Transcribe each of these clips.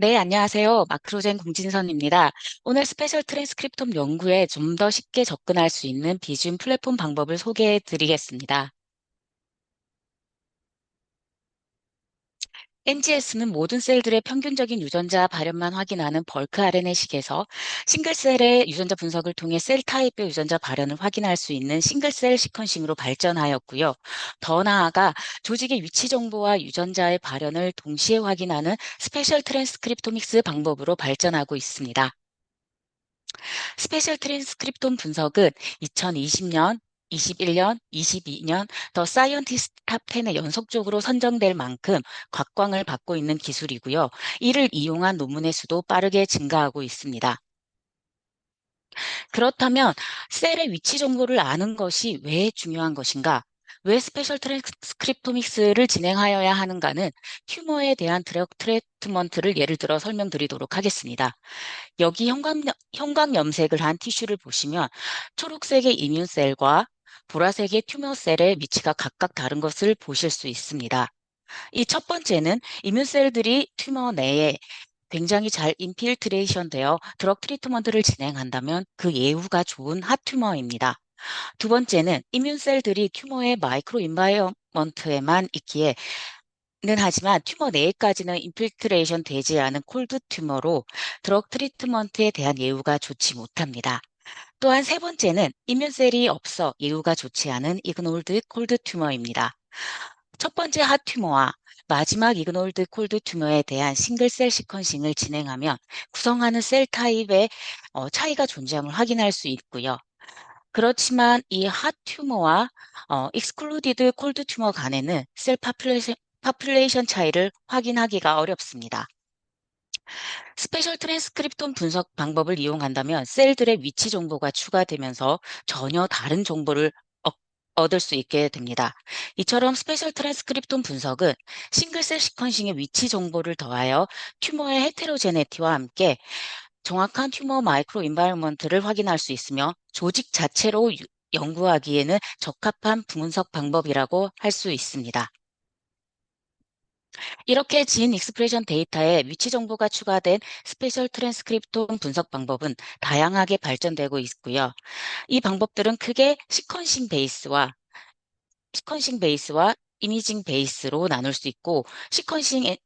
네, 안녕하세요. 마크로젠 공진선입니다. 오늘 스페셜 트랜스크립톰 연구에 좀 더 쉽게 접근할 수 있는 비준 플랫폼 방법을 소개해 드리겠습니다. NGS는 모든 셀들의 평균적인 유전자 발현만 확인하는 벌크 RNA식에서 싱글셀의 유전자 분석을 통해 셀 타입의 유전자 발현을 확인할 수 있는 싱글셀 시퀀싱으로 발전하였고요. 더 나아가 조직의 위치 정보와 유전자의 발현을 동시에 확인하는 스페셜 트랜스크립토믹스 방법으로 발전하고 있습니다. 스페셜 트랜스크립톤 분석은 2020년, 21년, 22년 더 사이언티스트 탑 10에 연속적으로 선정될 만큼 각광을 받고 있는 기술이고요. 이를 이용한 논문의 수도 빠르게 증가하고 있습니다. 그렇다면 셀의 위치 정보를 아는 것이 왜 중요한 것인가? 왜 스페셜 트랜스크립토믹스를 진행하여야 하는가는 튜머에 대한 드럭 트리트먼트를 예를 들어 설명드리도록 하겠습니다. 여기 형광염색을 한 티슈를 보시면 초록색의 이뮨셀과 보라색의 튜머셀의 위치가 각각 다른 것을 보실 수 있습니다. 이 첫 번째는 이뮨셀들이 튜머 내에 굉장히 잘 인필트레이션 되어 드럭 트리트먼트를 진행한다면 그 예후가 좋은 핫 튜머입니다. 두 번째는 이뮨셀들이 튜머의 마이크로 인바이어먼트에만 있기에 는 하지만 튜머 내에까지는 인필트레이션 되지 않은 콜드 튜머로 드럭 트리트먼트에 대한 예후가 좋지 못합니다. 또한 세 번째는 이뮨셀이 없어 예후가 좋지 않은 이그놀드 콜드 튜머입니다. 첫 번째 핫 튜머와 마지막 이그놀드 콜드 튜머에 대한 싱글셀 시퀀싱을 진행하면 구성하는 셀 타입의 차이가 존재함을 확인할 수 있고요. 그렇지만 이 핫 튜머와 익스클루디드 콜드 튜머 간에는 셀 파퓰레이션 차이를 확인하기가 어렵습니다. 스페셜 트랜스크립톤 분석 방법을 이용한다면 셀들의 위치 정보가 추가되면서 전혀 다른 정보를 얻을 수 있게 됩니다. 이처럼 스페셜 트랜스크립톤 분석은 싱글셀 시퀀싱의 위치 정보를 더하여 튜머의 헤테로제네티와 함께 정확한 튜머 마이크로 인바이러먼트를 확인할 수 있으며 조직 자체로 연구하기에는 적합한 분석 방법이라고 할 수 있습니다. 이렇게 진 익스프레션 데이터에 위치 정보가 추가된 스페셜 트랜스크립톤 분석 방법은 다양하게 발전되고 있고요. 이 방법들은 크게 시퀀싱 베이스와 이미징 베이스로 나눌 수 있고, 시퀀싱을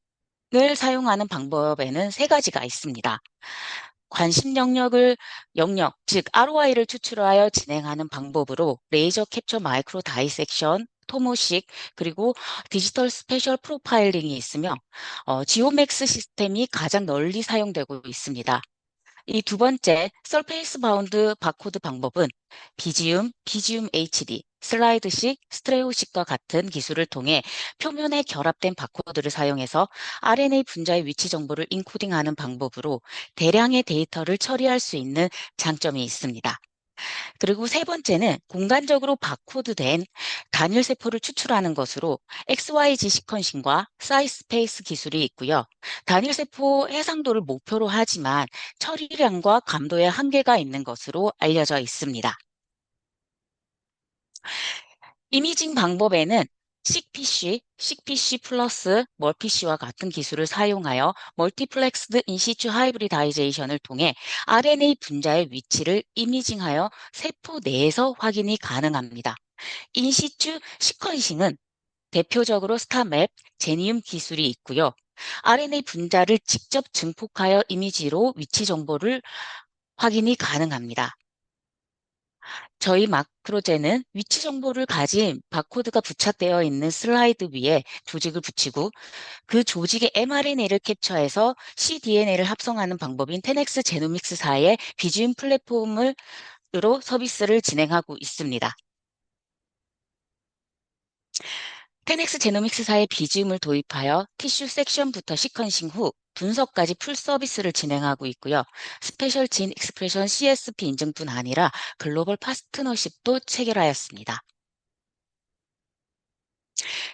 사용하는 방법에는 세 가지가 있습니다. 관심 즉 ROI를 추출하여 진행하는 방법으로 레이저 캡처 마이크로 다이섹션, 토모식, 그리고 디지털 스페셜 프로파일링이 있으며 지오맥스 시스템이 가장 널리 사용되고 있습니다. 이 두 번째, 서페이스 바운드 바코드 방법은 비지움 HD, 슬라이드식, 스트레오식과 같은 기술을 통해 표면에 결합된 바코드를 사용해서 RNA 분자의 위치 정보를 인코딩하는 방법으로 대량의 데이터를 처리할 수 있는 장점이 있습니다. 그리고 세 번째는 공간적으로 바코드된 단일 세포를 추출하는 것으로 XYZ 시퀀싱과 사이스페이스 기술이 있고요. 단일 세포 해상도를 목표로 하지만 처리량과 감도에 한계가 있는 것으로 알려져 있습니다. 이미징 방법에는 CPC 플러스 멀피C와 같은 기술을 사용하여 멀티플렉스드 인시추 하이브리다이제이션을 통해 RNA 분자의 위치를 이미징하여 세포 내에서 확인이 가능합니다. 인시추 시퀀싱은 대표적으로 스타맵, 제니움 기술이 있고요. RNA 분자를 직접 증폭하여 이미지로 위치 정보를 확인이 가능합니다. 저희 마크로제는 위치 정보를 가진 바코드가 부착되어 있는 슬라이드 위에 조직을 붙이고 그 조직의 mRNA를 캡처해서 cDNA를 합성하는 방법인 10X 제노믹스사의 비즈움 플랫폼으로 서비스를 진행하고 있습니다. 10X 제노믹스사의 비즈움을 도입하여 티슈 섹션부터 시퀀싱 후 분석까지 풀 서비스를 진행하고 있고요. 스페셜 진 익스프레션 CSP 인증뿐 아니라 글로벌 파트너십도 체결하였습니다.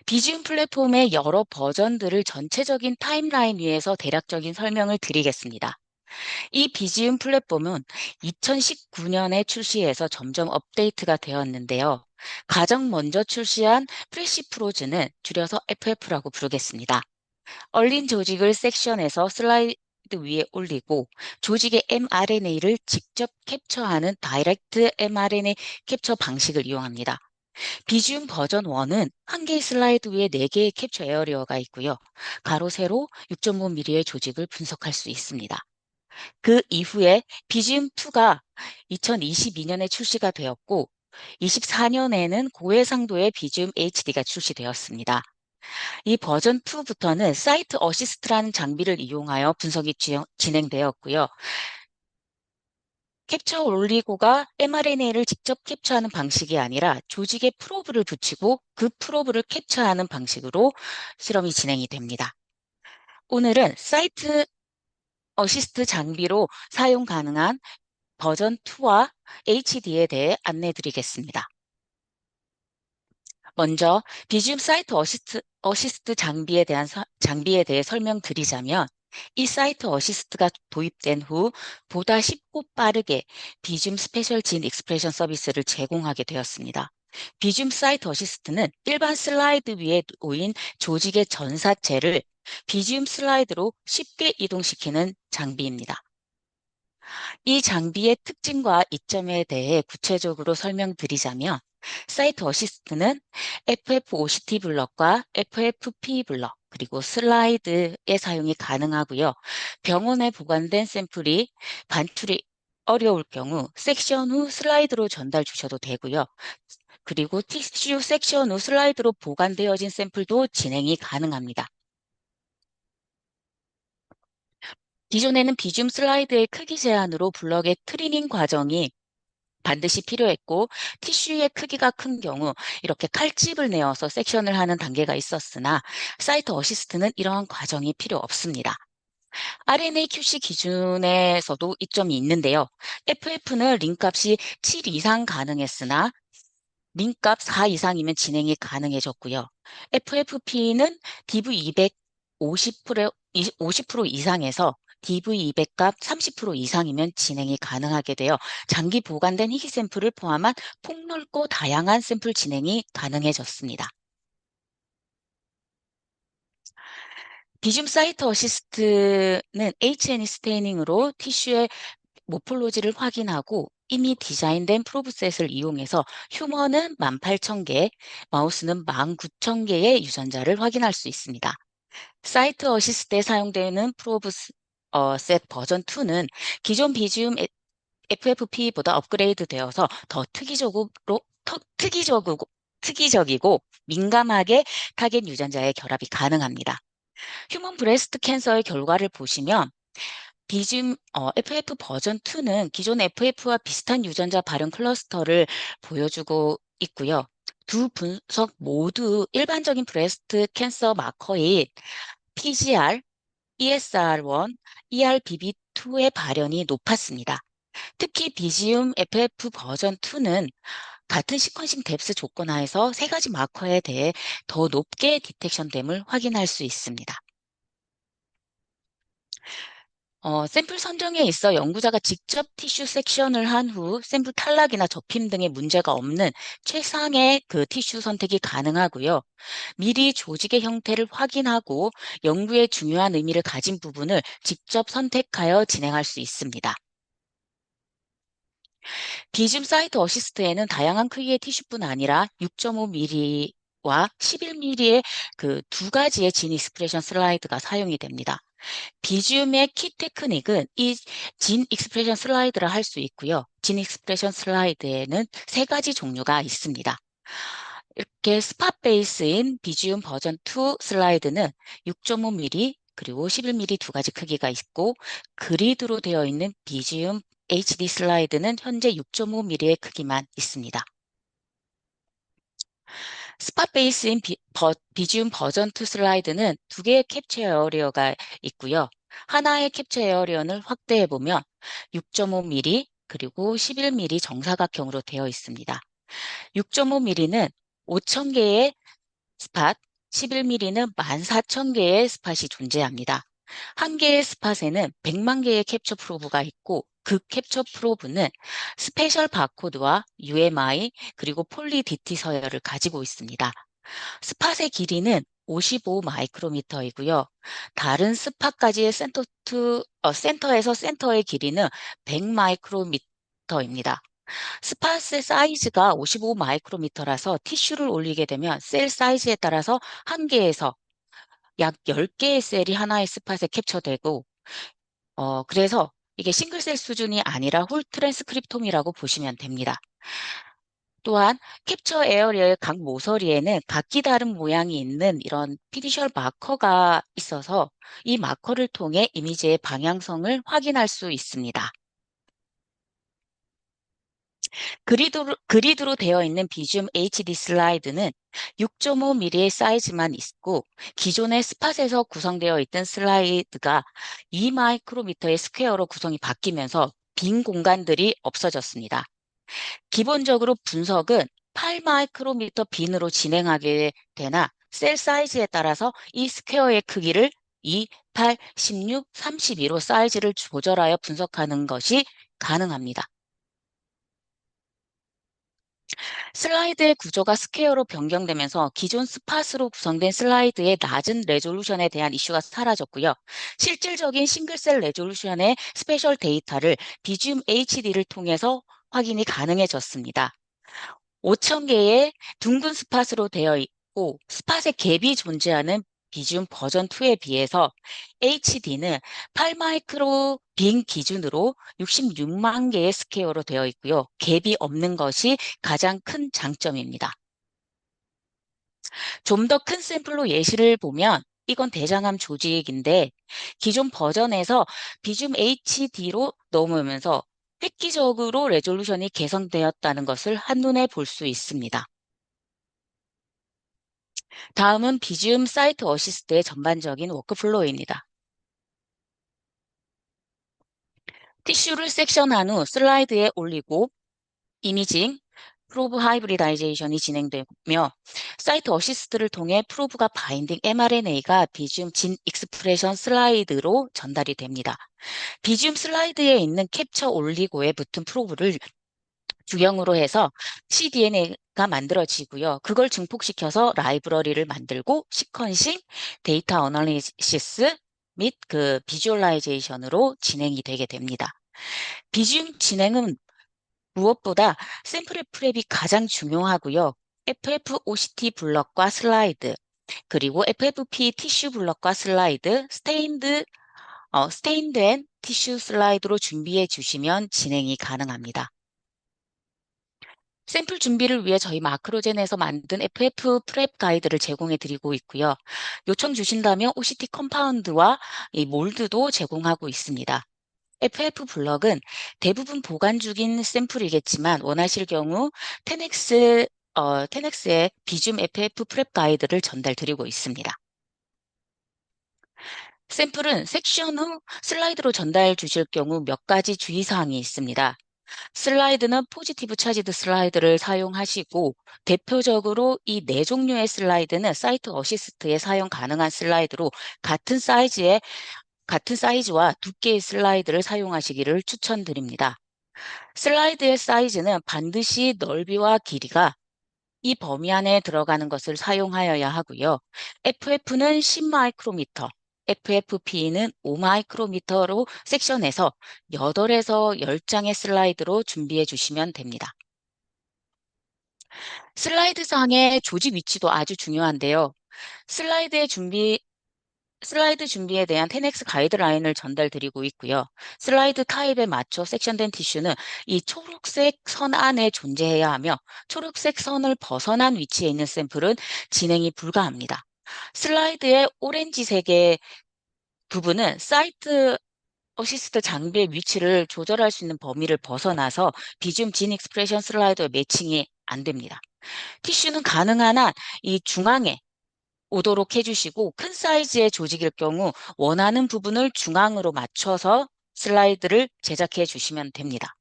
비지움 플랫폼의 여러 버전들을 전체적인 타임라인 위에서 대략적인 설명을 드리겠습니다. 이 비지움 플랫폼은 2019년에 출시해서 점점 업데이트가 되었는데요. 가장 먼저 출시한 프레시프로즈는 줄여서 FF라고 부르겠습니다. 얼린 조직을 섹션에서 위에 올리고 조직의 mRNA를 직접 캡처하는 다이렉트 mRNA 캡처 방식을 이용합니다. 비지움 버전 1은 한 개의 슬라이드 위에 4개의 캡처 에어리어가 있고요. 가로 세로 6.5mm의 조직을 분석할 수 있습니다. 그 이후에 비지움 2가 2022년에 출시가 되었고 24년에는 고해상도의 비지움 HD가 출시되었습니다. 이 버전 2부터는 사이트 어시스트라는 장비를 이용하여 분석이 진행되었고요. 캡처 올리고가 mRNA를 직접 캡처하는 방식이 아니라 조직에 프로브를 붙이고 그 프로브를 캡처하는 방식으로 실험이 진행이 됩니다. 오늘은 사이트 어시스트 장비로 사용 가능한 버전 2와 HD에 대해 안내 드리겠습니다. 먼저 비지움 사이트 어시스트 장비에 대해 설명드리자면 이 사이트 어시스트가 도입된 후 보다 쉽고 빠르게 비지움 스페셜 진 익스프레션 서비스를 제공하게 되었습니다. 비지움 사이트 어시스트는 일반 슬라이드 위에 놓인 조직의 전사체를 비지움 슬라이드로 쉽게 이동시키는 장비입니다. 이 장비의 특징과 이점에 대해 구체적으로 설명드리자면 사이트 어시스트는 FFOCT 블럭과 FFP 블럭 그리고 슬라이드의 사용이 가능하고요. 병원에 보관된 샘플이 반출이 어려울 경우 섹션 후 슬라이드로 전달 주셔도 되고요. 그리고 티슈 섹션 후 슬라이드로 보관되어진 샘플도 진행이 가능합니다. 기존에는 비줌 슬라이드의 크기 제한으로 블럭의 트리밍 과정이 반드시 필요했고 티슈의 크기가 큰 경우 이렇게 칼집을 내어서 섹션을 하는 단계가 있었으나 사이트 어시스트는 이러한 과정이 필요 없습니다. RNA QC 기준에서도 이점이 있는데요. FF는 링값이 7 이상 가능했으나 링값 4 이상이면 진행이 가능해졌고요. FFP는 DV200 50% 이상에서 DV200 값 30% 이상이면 진행이 가능하게 되어 장기 보관된 희귀 샘플을 포함한 폭넓고 다양한 샘플 진행이 가능해졌습니다. 비줌 사이트 어시스트는 H&E 스테이닝으로 티슈의 모폴로지를 확인하고 이미 디자인된 프로브셋을 이용해서 휴먼은 18,000개, 마우스는 19,000개의 유전자를 확인할 수 있습니다. 사이트 어시스트에 사용되는 셋 버전 2는 기존 비지움 FFP보다 업그레이드 되어서 더 특이적이고 민감하게 타겟 유전자의 결합이 가능합니다. 휴먼 브레스트 캔서의 결과를 보시면 비즘 FF 버전 2는 기존 FF와 비슷한 유전자 발현 클러스터를 보여주고 있고요. 두 분석 모두 일반적인 브레스트 캔서 마커인 PGR, ESR1, ERBB2의 발현이 높았습니다. 특히 비지움 FF 버전 2는 같은 시퀀싱 뎁스 조건 하에서 3가지 마커에 대해 더 높게 디텍션됨을 확인할 수 있습니다. 샘플 선정에 있어 연구자가 직접 티슈 섹션을 한 후 샘플 탈락이나 접힘 등의 문제가 없는 최상의 그 티슈 선택이 가능하고요. 미리 조직의 형태를 확인하고 연구에 중요한 의미를 가진 부분을 직접 선택하여 진행할 수 있습니다. 비줌 사이트 어시스트에는 다양한 크기의 티슈뿐 아니라 6.5mm와 11mm의 그 2가지의 진 익스프레션 슬라이드가 사용이 됩니다. 비줌의 키 테크닉은 이 진 익스프레션 슬라이드를 할 수 있고요. 진 익스프레션 슬라이드에는 3가지 종류가 있습니다. 이렇게 스팟 베이스인 비지움 버전 2 슬라이드는 6.5mm 그리고 11mm 2가지 크기가 있고 그리드로 되어 있는 비지움 HD 슬라이드는 현재 6.5mm의 크기만 있습니다. 스팟 베이스인 비지움 버전 2 슬라이드는 2개의 캡처 에어리어가 있고요. 하나의 캡처 에어리어를 확대해 보면 6.5mm 그리고 11mm 정사각형으로 되어 있습니다. 6.5mm는 5,000개의 스팟, 11mm는 14,000개의 스팟이 존재합니다. 한 개의 스팟에는 100만 개의 캡처 프로브가 있고 그 캡처 프로브는 스페셜 바코드와 UMI 그리고 폴리 DT 서열을 가지고 있습니다. 스팟의 길이는 55 마이크로미터이고요. 다른 스팟까지의 센터에서 센터의 길이는 100 마이크로미터입니다. 스팟의 사이즈가 55 마이크로미터라서 티슈를 올리게 되면 셀 사이즈에 따라서 한 개에서 약 10개의 셀이 하나의 스팟에 캡처되고, 그래서 이게 싱글셀 수준이 아니라 홀 트랜스크립톰이라고 보시면 됩니다. 또한 캡처 에어리어의 각 모서리에는 각기 다른 모양이 있는 이런 피디셜 마커가 있어서 이 마커를 통해 이미지의 방향성을 확인할 수 있습니다. 그리드로 되어 있는 비줌 HD 슬라이드는 6.5mm의 사이즈만 있고, 기존의 스팟에서 구성되어 있던 슬라이드가 2 마이크로미터의 스퀘어로 구성이 바뀌면서 빈 공간들이 없어졌습니다. 기본적으로 분석은 8 마이크로미터 빈으로 진행하게 되나, 셀 사이즈에 따라서 이 스퀘어의 크기를 2, 8, 16, 32로 사이즈를 조절하여 분석하는 것이 가능합니다. 슬라이드의 구조가 스퀘어로 변경되면서 기존 스팟으로 구성된 슬라이드의 낮은 레졸루션에 대한 이슈가 사라졌고요. 실질적인 싱글셀 레졸루션의 스페셜 데이터를 비줌 HD를 통해서 확인이 가능해졌습니다. 5,000개의 둥근 스팟으로 되어 있고, 스팟의 갭이 존재하는 비줌 버전 2에 비해서 HD는 8마이크로 빈 기준으로 66만 개의 스퀘어로 되어 있고요. 갭이 없는 것이 가장 큰 장점입니다. 좀 더 큰 샘플로 예시를 보면, 이건 대장암 조직인데, 기존 버전에서 비줌 HD로 넘으면서 획기적으로 레졸루션이 개선되었다는 것을 한눈에 볼 수 있습니다. 다음은 비줌 사이트 어시스트의 전반적인 워크플로우입니다. 티슈를 섹션한 후 슬라이드에 올리고 이미징, 프로브 하이브리다이제이션이 진행되며, 사이트 어시스트를 통해 프로브가 바인딩 mRNA가 비줌 진 익스프레션 슬라이드로 전달이 됩니다. 비줌 슬라이드에 있는 캡처 올리고에 붙은 프로브를 주경으로 해서 cDNA가 만들어지고요. 그걸 증폭시켜서 라이브러리를 만들고 시퀀싱, 데이터 어널리시스 및 그 비주얼라이제이션으로 진행이 되게 됩니다. 비줌 진행은 무엇보다 샘플의 프랩이 가장 중요하고요. FFOCT 블럭과 슬라이드, 그리고 FFP 티슈 블럭과 슬라이드, 스테인된 티슈 슬라이드로 준비해 주시면 진행이 가능합니다. 샘플 준비를 위해 저희 마크로젠에서 만든 FF 프랩 가이드를 제공해 드리고 있고요. 요청 주신다면 OCT 컴파운드와 이 몰드도 제공하고 있습니다. FF 블럭은 대부분 보관 중인 샘플이겠지만, 원하실 경우 테넥스의 비줌 FF 프랩 가이드를 전달 드리고 있습니다. 샘플은 섹션 후 슬라이드로 전달 주실 경우 몇 가지 주의사항이 있습니다. 슬라이드는 포지티브 차지드 슬라이드를 사용하시고, 대표적으로 이 네 종류의 슬라이드는 사이트 어시스트에 사용 가능한 슬라이드로 같은 사이즈와 두께의 슬라이드를 사용하시기를 추천드립니다. 슬라이드의 사이즈는 반드시 넓이와 길이가 이 범위 안에 들어가는 것을 사용하여야 하고요. FF는 10 마이크로미터, FFP는 5 마이크로미터로 섹션해서 8에서 10장의 슬라이드로 준비해 주시면 됩니다. 슬라이드 상의 조직 위치도 아주 중요한데요. 슬라이드 준비에 대한 10X 가이드라인을 전달드리고 있고요. 슬라이드 타입에 맞춰 섹션된 티슈는 이 초록색 선 안에 존재해야 하며, 초록색 선을 벗어난 위치에 있는 샘플은 진행이 불가합니다. 슬라이드의 오렌지색의 부분은 사이트 어시스트 장비의 위치를 조절할 수 있는 범위를 벗어나서 비줌 진 익스프레션 슬라이드와 매칭이 안 됩니다. 티슈는 가능한 한 이 중앙에 오도록 해주시고, 큰 사이즈의 조직일 경우 원하는 부분을 중앙으로 맞춰서 슬라이드를 제작해 주시면 됩니다.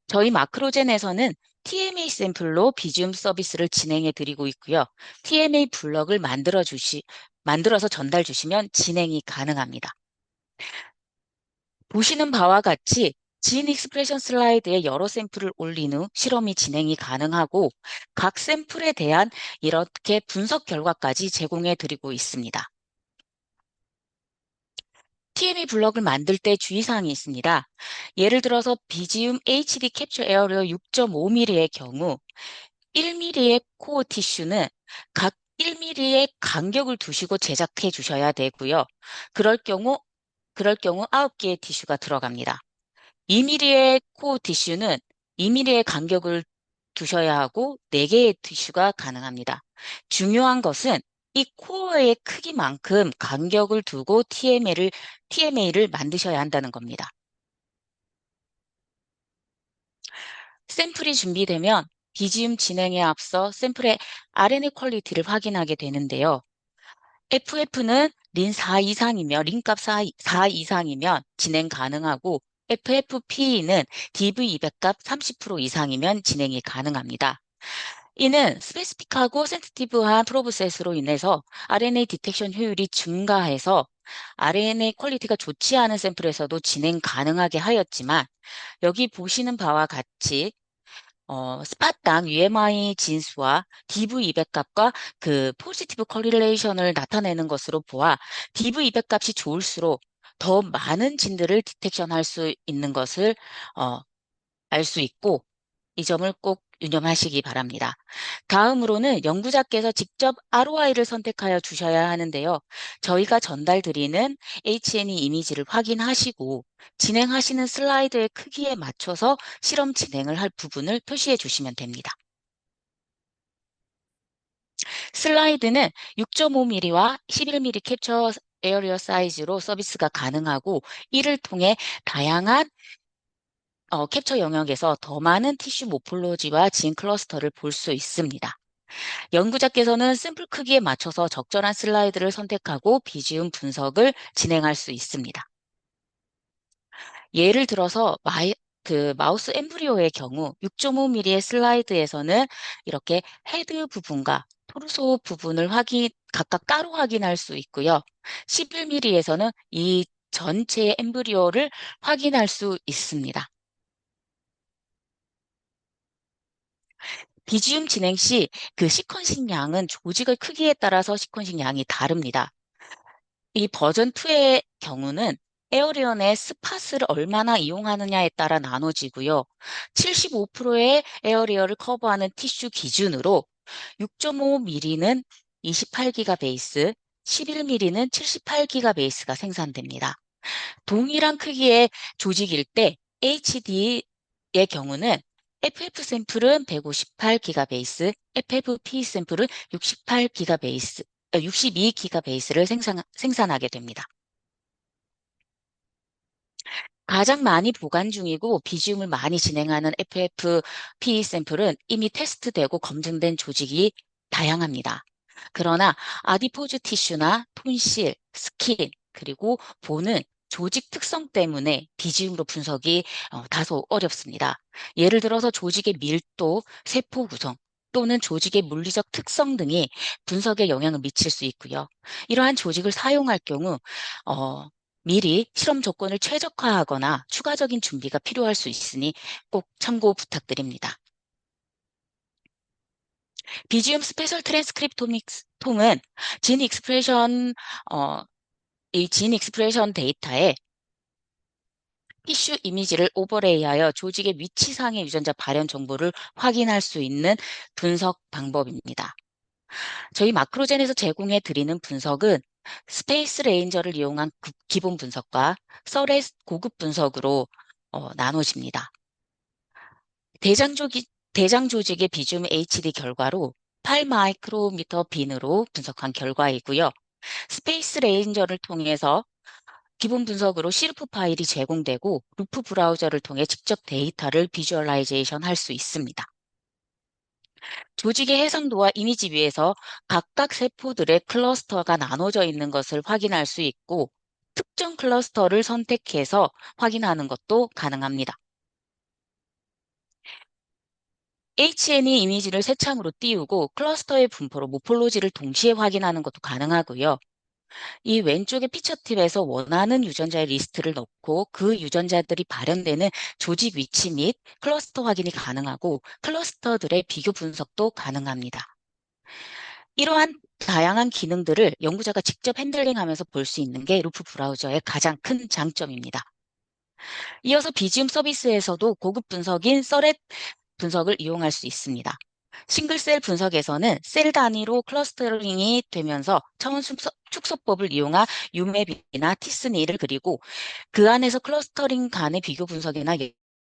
저희 마크로젠에서는 TMA 샘플로 비줌 서비스를 진행해 드리고 있고요. TMA 블럭을 만들어서 전달 주시면 진행이 가능합니다. 보시는 바와 같이 진 익스프레션 슬라이드에 여러 샘플을 올린 후 실험이 진행이 가능하고 각 샘플에 대한 이렇게 분석 결과까지 제공해 드리고 있습니다. TME 블럭을 만들 때 주의사항이 있습니다. 예를 들어서 비지움 HD 캡처 에어리어 6.5mm의 경우 1mm의 코어 티슈는 각 1mm의 간격을 두시고 제작해 주셔야 되고요. 그럴 경우 9개의 티슈가 들어갑니다. 2mm의 코어 티슈는 2mm의 간격을 두셔야 하고 4개의 티슈가 가능합니다. 중요한 것은 이 코어의 크기만큼 간격을 두고 TMA를 만드셔야 한다는 겁니다. 샘플이 준비되면 비지움 진행에 앞서 샘플의 RNA 퀄리티를 확인하게 되는데요. FF는 린 4 이상이면, 린값 4 이상이면 진행 가능하고 FFP는 DV200값 30% 이상이면 진행이 가능합니다. 이는 스페시픽하고 센시티브한 프로브셋으로 인해서 RNA 디텍션 효율이 증가해서 RNA 퀄리티가 좋지 않은 샘플에서도 진행 가능하게 하였지만 여기 보시는 바와 같이 스팟당 UMI 진수와 DV200 값과 그 포지티브 커릴레이션을 나타내는 것으로 보아 DV200 값이 좋을수록 더 많은 진들을 디텍션할 수 있는 것을 알 수 있고 이 점을 꼭 유념하시기 바랍니다. 다음으로는 연구자께서 직접 ROI를 선택하여 주셔야 하는데요. 저희가 전달드리는 H&E 이미지를 확인하시고 진행하시는 슬라이드의 크기에 맞춰서 실험 진행을 할 부분을 표시해 주시면 됩니다. 슬라이드는 6.5mm와 11mm 캡처 에어리어 사이즈로 서비스가 가능하고 이를 통해 다양한 캡처 영역에서 더 많은 티슈 모폴로지와 진 클러스터를 볼 수 있습니다. 연구자께서는 샘플 크기에 맞춰서 적절한 슬라이드를 선택하고 비지움 분석을 진행할 수 있습니다. 예를 들어서 마우스 엠브리오의 경우 6.5mm의 슬라이드에서는 이렇게 헤드 부분과 토르소 부분을 각각 따로 확인할 수 있고요. 11mm에서는 이 전체 엠브리오를 확인할 수 있습니다. 비지움 진행 시 그 시퀀싱 양은 조직의 크기에 따라서 시퀀싱 양이 다릅니다. 이 버전 2의 경우는 에어리언의 스팟을 얼마나 이용하느냐에 따라 나눠지고요. 75%의 에어리어를 커버하는 티슈 기준으로 6.5mm는 28기가 베이스, 11mm는 78기가 베이스가 생산됩니다. 동일한 크기의 조직일 때 HD의 경우는 FF 샘플은 158기가 베이스, FFP 샘플은 68기가 베이스, 62기가 베이스를 생산하게 됩니다. 가장 많이 보관 중이고 비지움을 많이 진행하는 FFP 샘플은 이미 테스트되고 검증된 조직이 다양합니다. 그러나 아디포즈 티슈나 톤실, 스킨, 그리고 보는 조직 특성 때문에 비지움으로 분석이 다소 어렵습니다. 예를 들어서 조직의 밀도, 세포 구성, 또는 조직의 물리적 특성 등이 분석에 영향을 미칠 수 있고요. 이러한 조직을 사용할 경우 미리 실험 조건을 최적화하거나 추가적인 준비가 필요할 수 있으니 꼭 참고 부탁드립니다. 비지움 스페셜 트랜스크립토믹스통은 진 익스프레션 이 진 익스프레션 데이터에 티슈 이미지를 오버레이하여 조직의 위치상의 유전자 발현 정보를 확인할 수 있는 분석 방법입니다. 저희 마크로젠에서 제공해 드리는 분석은 스페이스 레인저를 이용한 기본 분석과 서레스 고급 분석으로 나눠집니다. 대장 조직의 비줌 HD 결과로 8 마이크로미터 빈으로 분석한 결과이고요. 스페이스 레인저를 통해서 기본 분석으로 시루프 파일이 제공되고 루프 브라우저를 통해 직접 데이터를 비주얼라이제이션 할 수 있습니다. 조직의 해상도와 이미지 위에서 각각 세포들의 클러스터가 나눠져 있는 것을 확인할 수 있고 특정 클러스터를 선택해서 확인하는 것도 가능합니다. H&E 이미지를 새 창으로 띄우고 클러스터의 분포로 모폴로지를 동시에 확인하는 것도 가능하고요. 이 왼쪽의 피처 팁에서 원하는 유전자의 리스트를 넣고 그 유전자들이 발현되는 조직 위치 및 클러스터 확인이 가능하고 클러스터들의 비교 분석도 가능합니다. 이러한 다양한 기능들을 연구자가 직접 핸들링하면서 볼 수 있는 게 루프 브라우저의 가장 큰 장점입니다. 이어서 비지움 서비스에서도 고급 분석인 서렛 분석을 이용할 수 있습니다. 싱글셀 분석에서는 셀 단위로 클러스터링이 되면서 차원 축소법을 이용한 유맵이나 티스니를 그리고 그 안에서 클러스터링 간의 비교 분석이나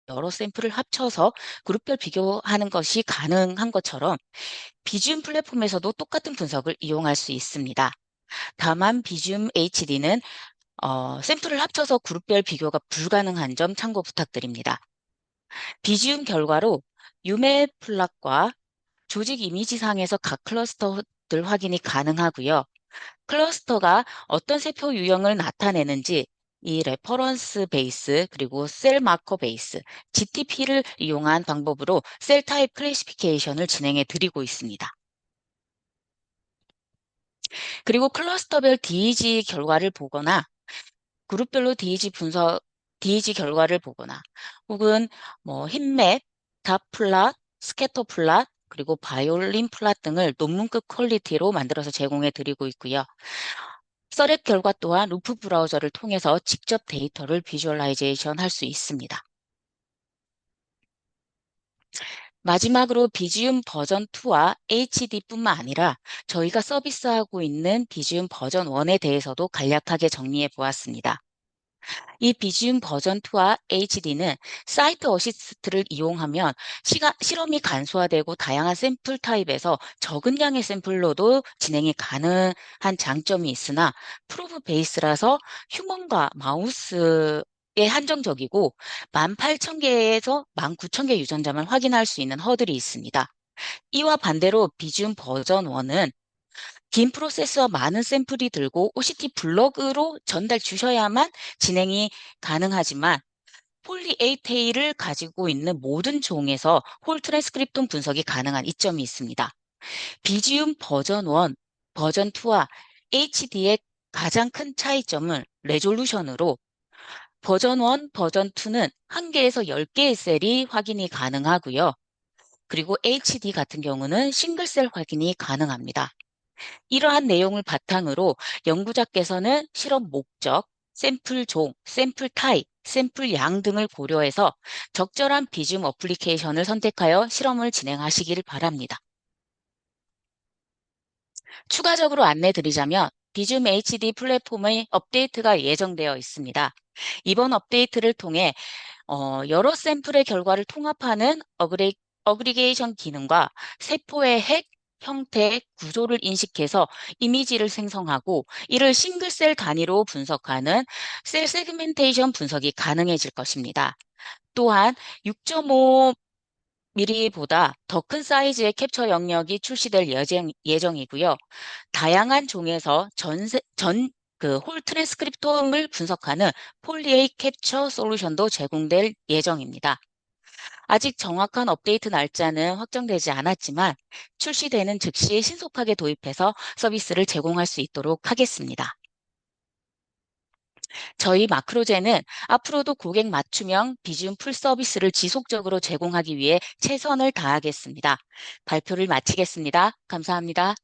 여러 샘플을 합쳐서 그룹별 비교하는 것이 가능한 것처럼 비지움 플랫폼에서도 똑같은 분석을 이용할 수 있습니다. 다만 비지움 HD는 샘플을 합쳐서 그룹별 비교가 불가능한 점 참고 부탁드립니다. 비지움 결과로 유맵 플랫과 조직 이미지상에서 각 클러스터들 확인이 가능하고요. 클러스터가 어떤 세포 유형을 나타내는지 이 레퍼런스 베이스 그리고 셀 마커 베이스 GTP를 이용한 방법으로 셀 타입 클래시피케이션을 진행해 드리고 있습니다. 그리고 클러스터별 DEG 결과를 보거나 그룹별로 DEG 결과를 보거나 혹은 뭐 힙맵, 닷플롯, 스캐터 플롯, 그리고 바이올린 플롯 등을 논문급 퀄리티로 만들어서 제공해 드리고 있고요. 서렛 결과 또한 루프 브라우저를 통해서 직접 데이터를 비주얼라이제이션 할 수 있습니다. 마지막으로 비지움 버전 2와 HD뿐만 아니라 저희가 서비스하고 있는 비지움 버전 1에 대해서도 간략하게 정리해 보았습니다. 이 비지움 버전 2와 HD는 사이트 어시스트를 이용하면 실험이 간소화되고 다양한 샘플 타입에서 적은 양의 샘플로도 진행이 가능한 장점이 있으나 프로브 베이스라서 휴먼과 마우스에 한정적이고 18,000개에서 19,000개 유전자만 확인할 수 있는 허들이 있습니다. 이와 반대로 비지움 버전 1은 긴 프로세스와 많은 샘플이 들고 OCT 블럭으로 전달 주셔야만 진행이 가능하지만 폴리8A를 가지고 있는 모든 종에서 홀 트랜스크립톤 분석이 가능한 이점이 있습니다. 비지움 버전 1, 버전 2와 HD의 가장 큰 차이점은 레졸루션으로 버전 1, 버전 2는 1개에서 10개의 셀이 확인이 가능하고요. 그리고 HD 같은 경우는 싱글셀 확인이 가능합니다. 이러한 내용을 바탕으로 연구자께서는 실험 목적, 샘플 종, 샘플 타입, 샘플 양 등을 고려해서 적절한 비줌 어플리케이션을 선택하여 실험을 진행하시길 바랍니다. 추가적으로 안내드리자면 비줌 HD 플랫폼의 업데이트가 예정되어 있습니다. 이번 업데이트를 통해 여러 샘플의 결과를 통합하는 어그리게이션 기능과 세포의 핵, 형태, 구조를 인식해서 이미지를 생성하고 이를 싱글셀 단위로 분석하는 셀 세그멘테이션 분석이 가능해질 것입니다. 또한 6.5mm보다 더 큰 사이즈의 캡처 영역이 출시될 예정이고요. 다양한 종에서 홀 트랜스크립톰을 분석하는 폴리에이 캡처 솔루션도 제공될 예정입니다. 아직 정확한 업데이트 날짜는 확정되지 않았지만 출시되는 즉시 신속하게 도입해서 서비스를 제공할 수 있도록 하겠습니다. 저희 마크로젠은 앞으로도 고객 맞춤형 비즈움 풀 서비스를 지속적으로 제공하기 위해 최선을 다하겠습니다. 발표를 마치겠습니다. 감사합니다.